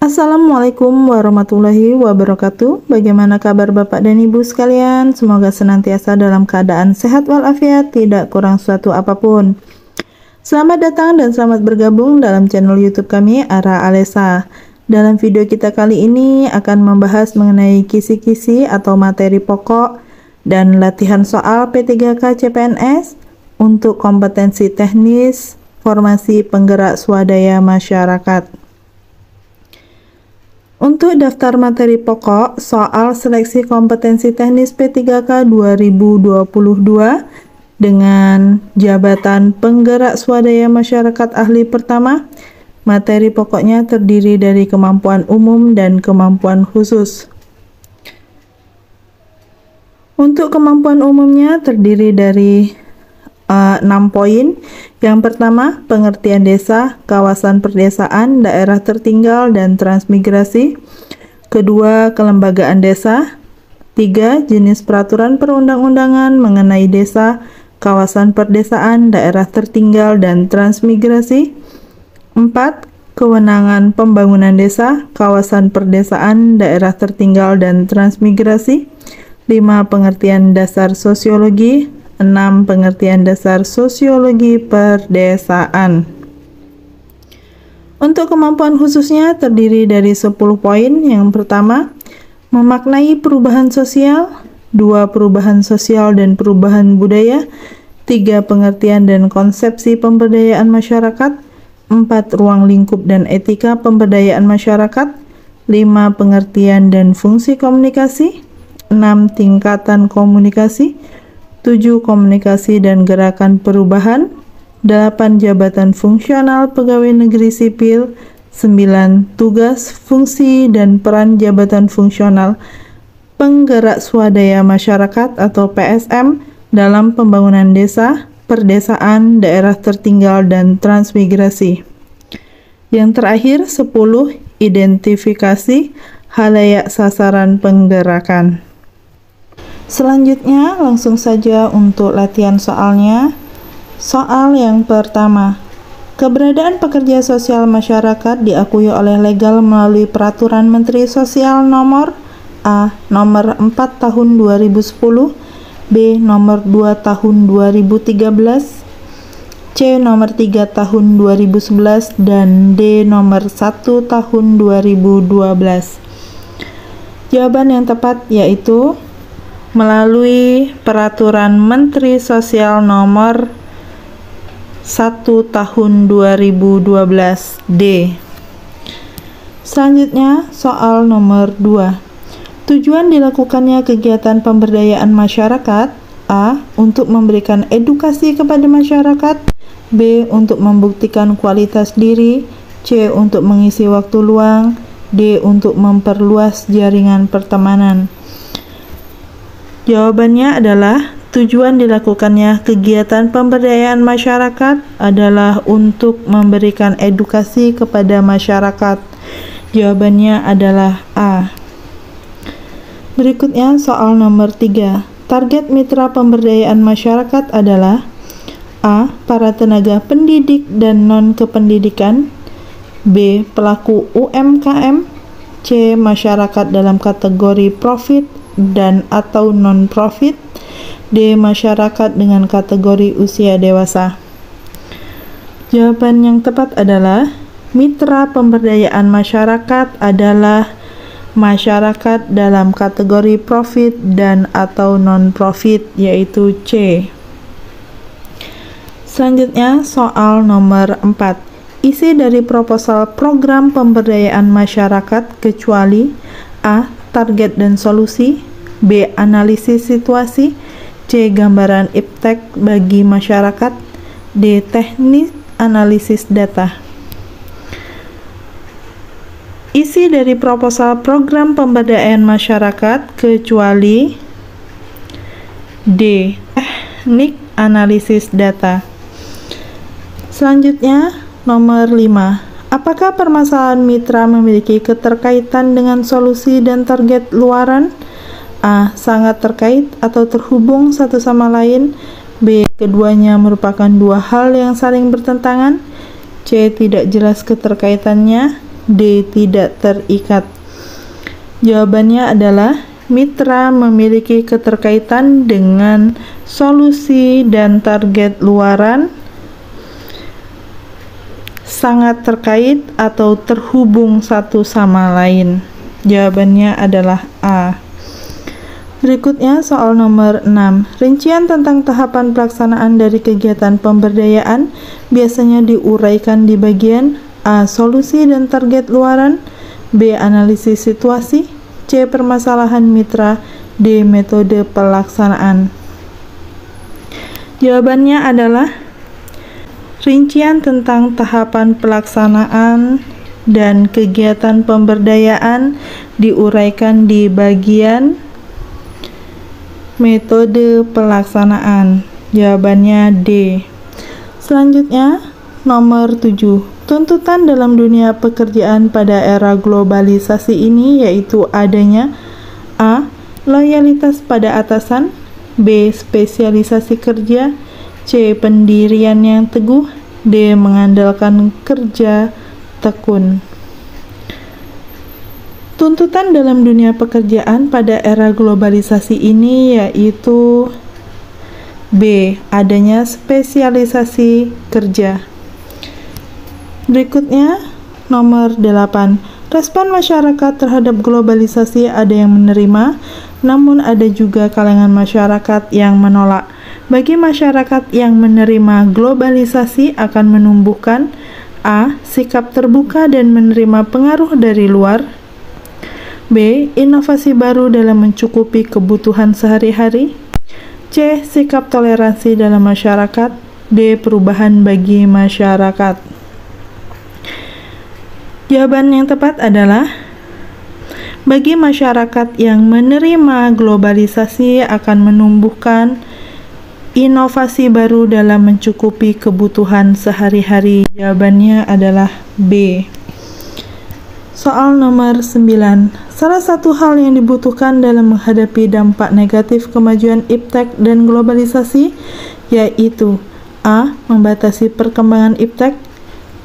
Assalamualaikum warahmatullahi wabarakatuh. Bagaimana kabar Bapak dan Ibu sekalian? Semoga senantiasa dalam keadaan sehat walafiat, tidak kurang suatu apapun. Selamat datang dan selamat bergabung dalam channel YouTube kami, Ara Alesa. Dalam video kita kali ini akan membahas mengenai kisi-kisi atau materi pokok dan latihan soal P3K CPNS untuk kompetensi teknis formasi penggerak swadaya masyarakat. Untuk daftar materi pokok soal seleksi kompetensi teknis P3K 2022 dengan jabatan penggerak swadaya masyarakat ahli pertama, materi pokoknya terdiri dari kemampuan umum dan kemampuan khusus. Untuk kemampuan umumnya terdiri dari 6 poin. Yang pertama, pengertian desa, kawasan perdesaan, daerah tertinggal, dan transmigrasi. Kedua, kelembagaan desa. 3, jenis peraturan perundang-undangan mengenai desa, kawasan perdesaan, daerah tertinggal, dan transmigrasi. 4, kewenangan pembangunan desa, kawasan perdesaan, daerah tertinggal, dan transmigrasi. 5, pengertian dasar sosiologi. 6, pengertian dasar sosiologi perdesaan. Untuk kemampuan khususnya terdiri dari 10 poin. Yang pertama, memaknai perubahan sosial. 2, perubahan sosial dan perubahan budaya. 3, pengertian dan konsepsi pemberdayaan masyarakat. 4, ruang lingkup dan etika pemberdayaan masyarakat. 5, pengertian dan fungsi komunikasi. 6, tingkatan komunikasi. 7, komunikasi dan gerakan perubahan. 8, jabatan fungsional pegawai negeri sipil. 9, tugas, fungsi, dan peran jabatan fungsional penggerak swadaya masyarakat atau PSM dalam pembangunan desa, perdesaan, daerah tertinggal, dan transmigrasi. Yang terakhir, 10, identifikasi halayak sasaran penggerakan. Selanjutnya, langsung saja untuk latihan soalnya. Soal yang pertama, keberadaan pekerja sosial masyarakat diakui oleh legal melalui Peraturan Menteri Sosial nomor A. nomor 4 tahun 2010, B. nomor 2 tahun 2013, C. nomor 3 tahun 2011, dan D. nomor 1 tahun 2012. Jawaban yang tepat yaitu melalui Peraturan Menteri Sosial nomor 1 tahun 2012 D. Selanjutnya, soal nomor 2. Tujuan dilakukannya kegiatan pemberdayaan masyarakat: A. Untuk memberikan edukasi kepada masyarakat, B. Untuk membuktikan kualitas diri, C. Untuk mengisi waktu luang, D. Untuk memperluas jaringan pertemanan. Jawabannya adalah tujuan dilakukannya kegiatan pemberdayaan masyarakat adalah untuk memberikan edukasi kepada masyarakat. Jawabannya adalah A. Berikutnya soal nomor 3. Target mitra pemberdayaan masyarakat adalah A. Para tenaga pendidik dan non-kependidikan, B. Pelaku UMKM, C. Masyarakat dalam kategori profit dan atau non-profit, D. Masyarakat dengan kategori usia dewasa. Jawaban yang tepat adalah mitra pemberdayaan masyarakat adalah masyarakat dalam kategori profit dan atau non-profit, yaitu C. Selanjutnya soal nomor 4. Isi dari proposal program pemberdayaan masyarakat kecuali A. Target dan solusi, B. Analisis situasi, C. Gambaran iptek bagi masyarakat, D. Teknik analisis data. Isi dari proposal program pemberdayaan masyarakat kecuali D. Teknik analisis data. Selanjutnya, nomor 5. Apakah permasalahan mitra memiliki keterkaitan dengan solusi dan target luaran? A. Sangat terkait atau terhubung satu sama lain. B. Keduanya merupakan dua hal yang saling bertentangan. C. Tidak jelas keterkaitannya. D. Tidak terikat. Jawabannya adalah mitra memiliki keterkaitan dengan solusi dan target luaran, sangat terkait atau terhubung satu sama lain. Jawabannya adalah A. Berikutnya soal nomor 6. Rincian tentang tahapan pelaksanaan dari kegiatan pemberdayaan biasanya diuraikan di bagian A. Solusi dan target luaran, B. Analisis situasi, C. Permasalahan mitra, D. Metode pelaksanaan. Jawabannya adalah rincian tentang tahapan pelaksanaan dan kegiatan pemberdayaan diuraikan di bagian metode pelaksanaan. Jawabannya D. Selanjutnya, nomor 7. Tuntutan dalam dunia pekerjaan pada era globalisasi ini yaitu adanya A. Loyalitas pada atasan, B. Spesialisasi kerja, C. Pendirian yang teguh, D. Mengandalkan kerja tekun. Tuntutan dalam dunia pekerjaan pada era globalisasi ini yaitu B. Adanya spesialisasi kerja. Berikutnya, nomor 8. Respon masyarakat terhadap globalisasi ada yang menerima, namun ada juga kalangan masyarakat yang menolak. Bagi masyarakat yang menerima globalisasi akan menumbuhkan A. Sikap terbuka dan menerima pengaruh dari luar, B. Inovasi baru dalam mencukupi kebutuhan sehari-hari, C. Sikap toleransi dalam masyarakat, D. Perubahan bagi masyarakat. Jawaban yang tepat adalah bagi masyarakat yang menerima globalisasi akan menumbuhkan inovasi baru dalam mencukupi kebutuhan sehari-hari. Jawabannya adalah B. Soal nomor 9. Salah satu hal yang dibutuhkan dalam menghadapi dampak negatif kemajuan iptek dan globalisasi yaitu A. Membatasi perkembangan iptek,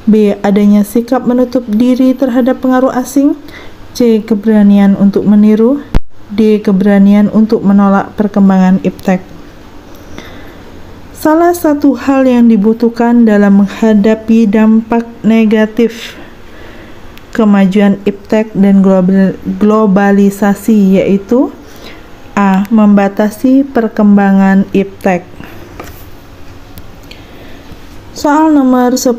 B. Adanya sikap menutup diri terhadap pengaruh asing, C. Keberanian untuk meniru, D. Keberanian untuk menolak perkembangan iptek. Salah satu hal yang dibutuhkan dalam menghadapi dampak negatif kemajuan iptek dan globalisasi yaitu A. Membatasi perkembangan iptek. Soal nomor 10.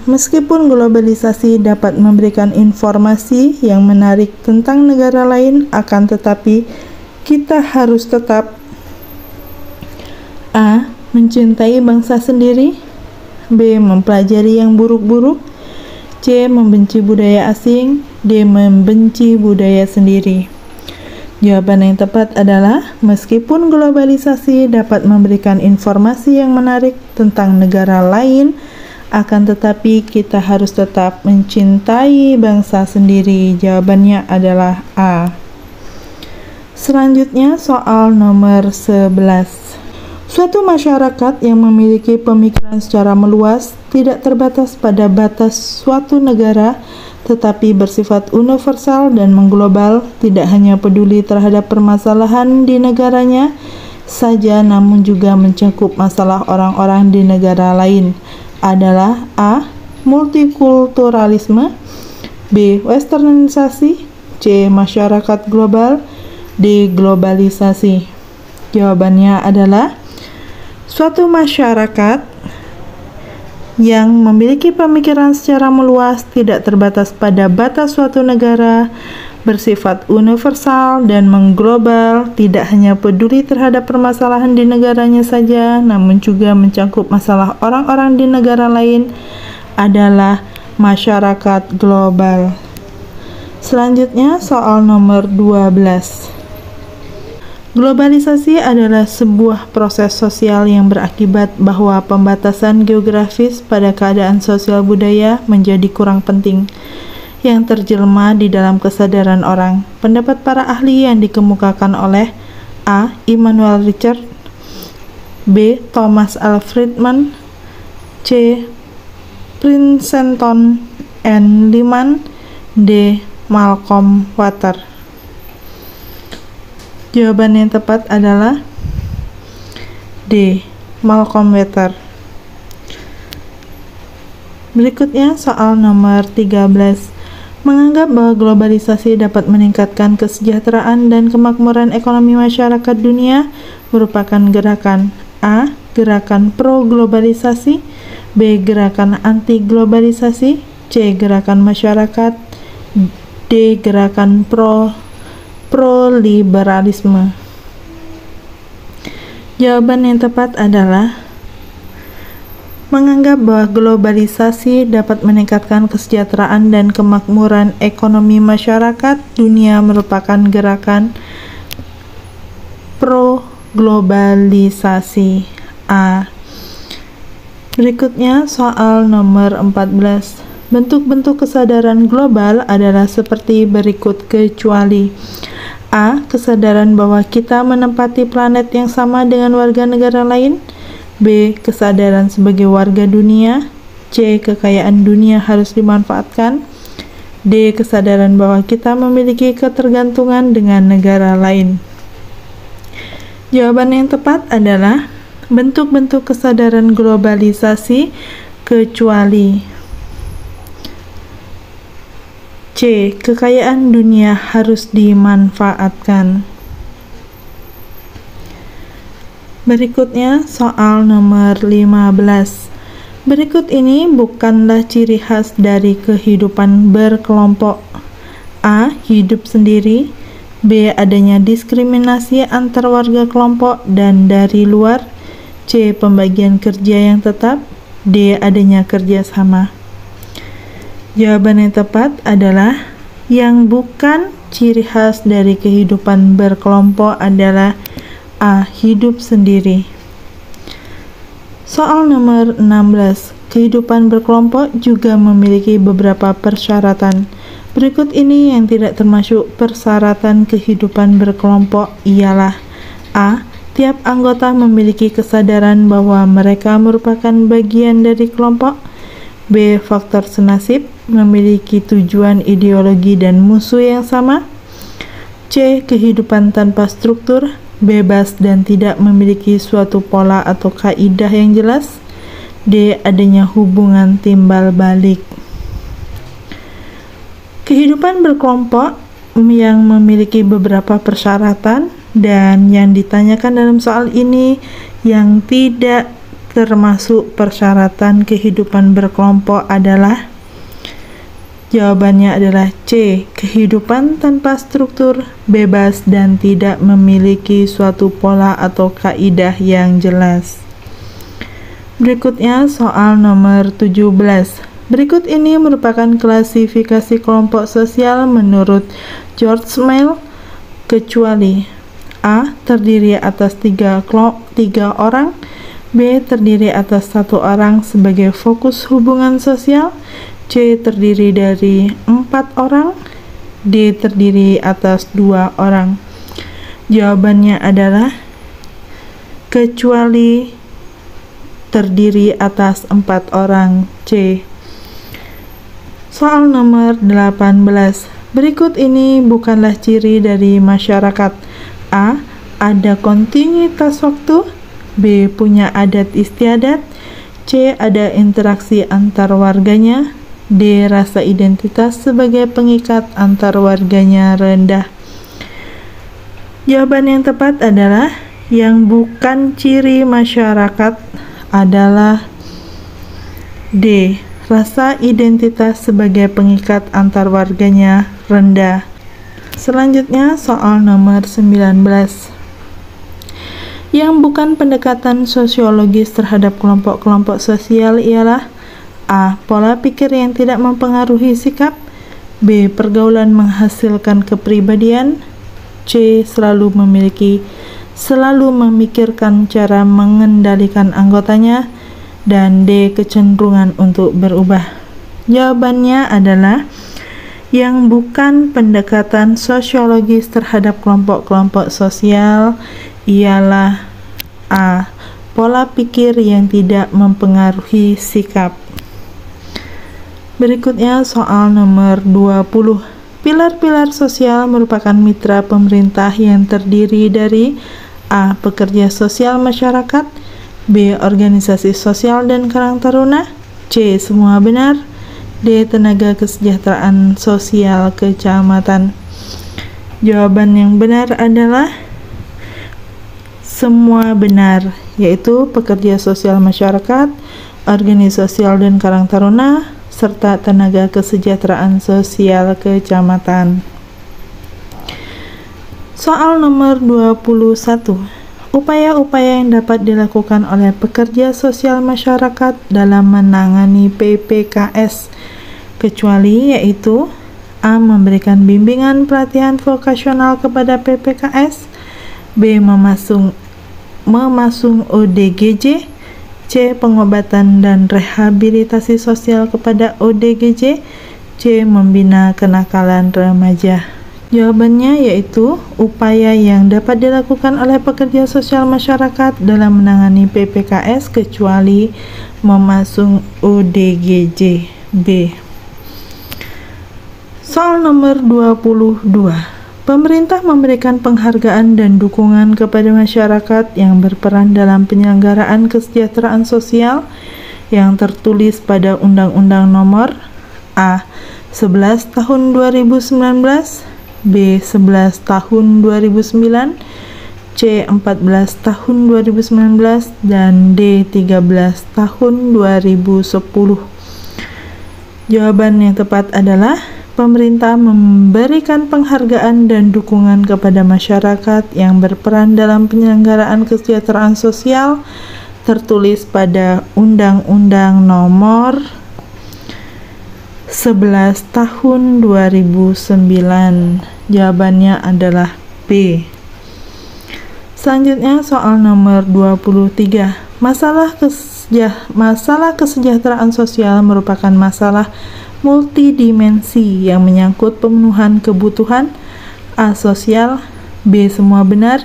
Meskipun globalisasi dapat memberikan informasi yang menarik tentang negara lain, akan tetapi kita harus tetap A. Mencintai bangsa sendiri, B. Mempelajari yang buruk-buruk, C. Membenci budaya asing, D. Membenci budaya sendiri. Jawaban yang tepat adalah meskipun globalisasi dapat memberikan informasi yang menarik tentang negara lain, akan tetapi kita harus tetap mencintai bangsa sendiri. Jawabannya adalah A. Selanjutnya soal nomor 11. Suatu masyarakat yang memiliki pemikiran secara meluas tidak terbatas pada batas suatu negara, tetapi bersifat universal dan mengglobal, tidak hanya peduli terhadap permasalahan di negaranya saja, namun juga mencakup masalah orang-orang di negara lain, adalah A. Multikulturalisme, B. Westernisasi, C. Masyarakat global, D. Globalisasi. Jawabannya adalah suatu masyarakat yang memiliki pemikiran secara meluas, tidak terbatas pada batas suatu negara, bersifat universal dan mengglobal, tidak hanya peduli terhadap permasalahan di negaranya saja, namun juga mencakup masalah orang-orang di negara lain, adalah masyarakat global. Selanjutnya soal nomor 12. Globalisasi adalah sebuah proses sosial yang berakibat bahwa pembatasan geografis pada keadaan sosial budaya menjadi kurang penting, yang terjelma di dalam kesadaran orang. Pendapat para ahli yang dikemukakan oleh A. Immanuel Richard, B. Thomas L. Friedman, C. Princeton N. Lyman, D. Malcolm Water. Jawaban yang tepat adalah D. Malcolm Water. Berikutnya soal nomor 13. Menganggap bahwa globalisasi dapat meningkatkan kesejahteraan dan kemakmuran ekonomi masyarakat dunia merupakan gerakan A. Gerakan pro-globalisasi, B. Gerakan anti-globalisasi, C. Gerakan masyarakat, D. Gerakan pro-liberalisme. Jawaban yang tepat adalah menganggap bahwa globalisasi dapat meningkatkan kesejahteraan dan kemakmuran ekonomi masyarakat dunia merupakan gerakan pro-globalisasi A. Berikutnya soal nomor 14. Bentuk-bentuk kesadaran global adalah seperti berikut kecuali A. Kesadaran bahwa kita menempati planet yang sama dengan warga negara lain, B. Kesadaran sebagai warga dunia, C. Kekayaan dunia harus dimanfaatkan, D. Kesadaran bahwa kita memiliki ketergantungan dengan negara lain. Jawaban yang tepat adalah bentuk-bentuk kesadaran globalisasi kecuali C. Kekayaan dunia harus dimanfaatkan. Berikutnya soal nomor 15. Berikut ini bukanlah ciri khas dari kehidupan berkelompok. A. Hidup sendiri, B. Adanya diskriminasi antar warga kelompok dan dari luar, C. Pembagian kerja yang tetap, D. Adanya kerjasama. Jawaban yang tepat adalah yang bukan ciri khas dari kehidupan berkelompok adalah A. Hidup sendiri. Soal nomor 16. Kehidupan berkelompok juga memiliki beberapa persyaratan. Berikut ini yang tidak termasuk persyaratan kehidupan berkelompok ialah A. Tiap anggota memiliki kesadaran bahwa mereka merupakan bagian dari kelompok, B. Faktor senasib, memiliki tujuan ideologi dan musuh yang sama, C. Kehidupan tanpa struktur, bebas dan tidak memiliki suatu pola atau kaidah yang jelas, D. Adanya hubungan timbal balik. Kehidupan berkelompok yang memiliki beberapa persyaratan dan yang ditanyakan dalam soal ini yang tidak termasuk persyaratan kehidupan berkelompok adalah jawabannya adalah C. Kehidupan tanpa struktur, bebas dan tidak memiliki suatu pola atau kaidah yang jelas. Berikutnya soal nomor 17. Berikut ini merupakan klasifikasi kelompok sosial menurut George Mill kecuali A. Terdiri atas 3 orang, B. Terdiri atas 1 orang sebagai fokus hubungan sosial, C. Terdiri dari 4 orang, D. Terdiri atas 2 orang. Jawabannya adalah kecuali terdiri atas 4 orang, C. Soal nomor 18. Berikut ini bukanlah ciri dari masyarakat. A. Ada kontinuitas waktu, B. Punya adat istiadat, C. Ada interaksi antar warganya, D. Rasa identitas sebagai pengikat antar warganya rendah. Jawaban yang tepat adalah yang bukan ciri masyarakat adalah D. Rasa identitas sebagai pengikat antar warganya rendah. Selanjutnya soal nomor 19. Yang bukan pendekatan sosiologis terhadap kelompok-kelompok sosial ialah A. Pola pikir yang tidak mempengaruhi sikap, B. Pergaulan menghasilkan kepribadian, C. Selalu memikirkan cara mengendalikan anggotanya, dan D. Kecenderungan untuk berubah. Jawabannya adalah yang bukan pendekatan sosiologis terhadap kelompok-kelompok sosial ialah A. Pola pikir yang tidak mempengaruhi sikap. Berikutnya soal nomor 20. Pilar-pilar sosial merupakan mitra pemerintah yang terdiri dari A. Pekerja sosial masyarakat, B. Organisasi sosial dan karang taruna, C. Semua benar, D. Tenaga kesejahteraan sosial kecamatan. Jawaban yang benar adalah semua benar, yaitu pekerja sosial masyarakat, organisasi sosial dan karang taruna, serta tenaga kesejahteraan sosial kecamatan. Soal nomor 21. Upaya-upaya yang dapat dilakukan oleh pekerja sosial masyarakat dalam menangani PPKS kecuali, yaitu A. Memberikan bimbingan pelatihan vokasional kepada PPKS, B. Memasung ODGJ, C. Pengobatan dan rehabilitasi sosial kepada ODGJ, C. Membina kenakalan remaja. Jawabannya yaitu upaya yang dapat dilakukan oleh pekerja sosial masyarakat dalam menangani PPKS kecuali memasung ODGJ. B. Soal nomor 22. Pemerintah memberikan penghargaan dan dukungan kepada masyarakat yang berperan dalam penyelenggaraan kesejahteraan sosial yang tertulis pada Undang-Undang Nomor A. 11 Tahun 2019, B. 11 Tahun 2009, C. 14 Tahun 2019, dan D. 13 Tahun 2010. Jawaban yang tepat adalah pemerintah memberikan penghargaan dan dukungan kepada masyarakat yang berperan dalam penyelenggaraan kesejahteraan sosial tertulis pada Undang-Undang Nomor 11 Tahun 2009. Jawabannya adalah B. Selanjutnya soal nomor 23. Masalah kesejahteraan sosial merupakan masalah multidimensi yang menyangkut pemenuhan kebutuhan A. Sosial, B. Semua benar,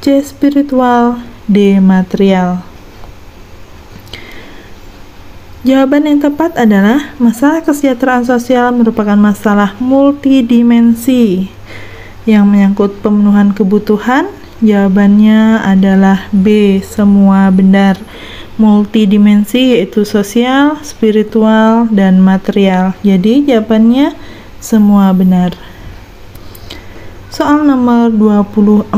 C. Spiritual, D. Material. Jawaban yang tepat adalah masalah kesejahteraan sosial merupakan masalah multidimensi yang menyangkut pemenuhan kebutuhan. Jawabannya adalah B. Semua benar. Multidimensi yaitu sosial, spiritual, dan material. Jadi jawabannya semua benar. Soal nomor 24.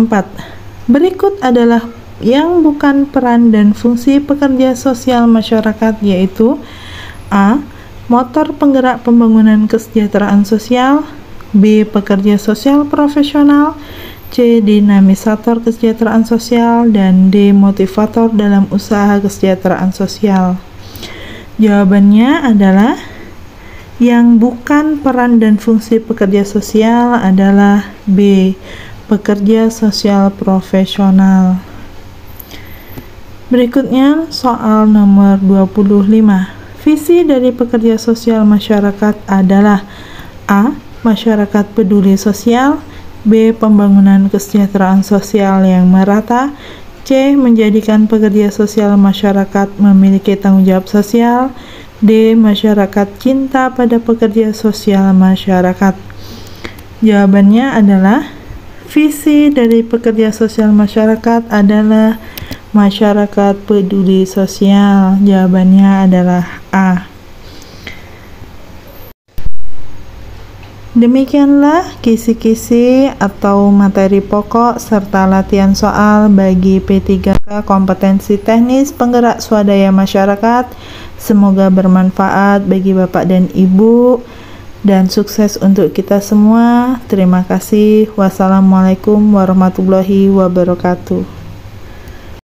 Berikut adalah yang bukan peran dan fungsi pekerja sosial masyarakat, yaitu A. Motor penggerak pembangunan kesejahteraan sosial, B. Pekerja sosial profesional, C. Dinamisator kesejahteraan sosial, dan D. Motivator dalam usaha kesejahteraan sosial. Jawabannya adalah yang bukan peran dan fungsi pekerja sosial adalah B. Pekerja sosial profesional. Berikutnya soal nomor 25. Visi dari pekerja sosial masyarakat adalah A. Masyarakat peduli sosial, B. Pembangunan kesejahteraan sosial yang merata, C. Menjadikan pekerja sosial masyarakat memiliki tanggung jawab sosial, D. Masyarakat cinta pada pekerja sosial masyarakat. Jawabannya adalah visi dari pekerja sosial masyarakat adalah masyarakat peduli sosial. Jawabannya adalah A. Demikianlah kisi-kisi atau materi pokok serta latihan soal bagi P3K kompetensi teknis penggerak swadaya masyarakat. Semoga bermanfaat bagi Bapak dan Ibu dan sukses untuk kita semua. Terima kasih. Wassalamualaikum warahmatullahi wabarakatuh.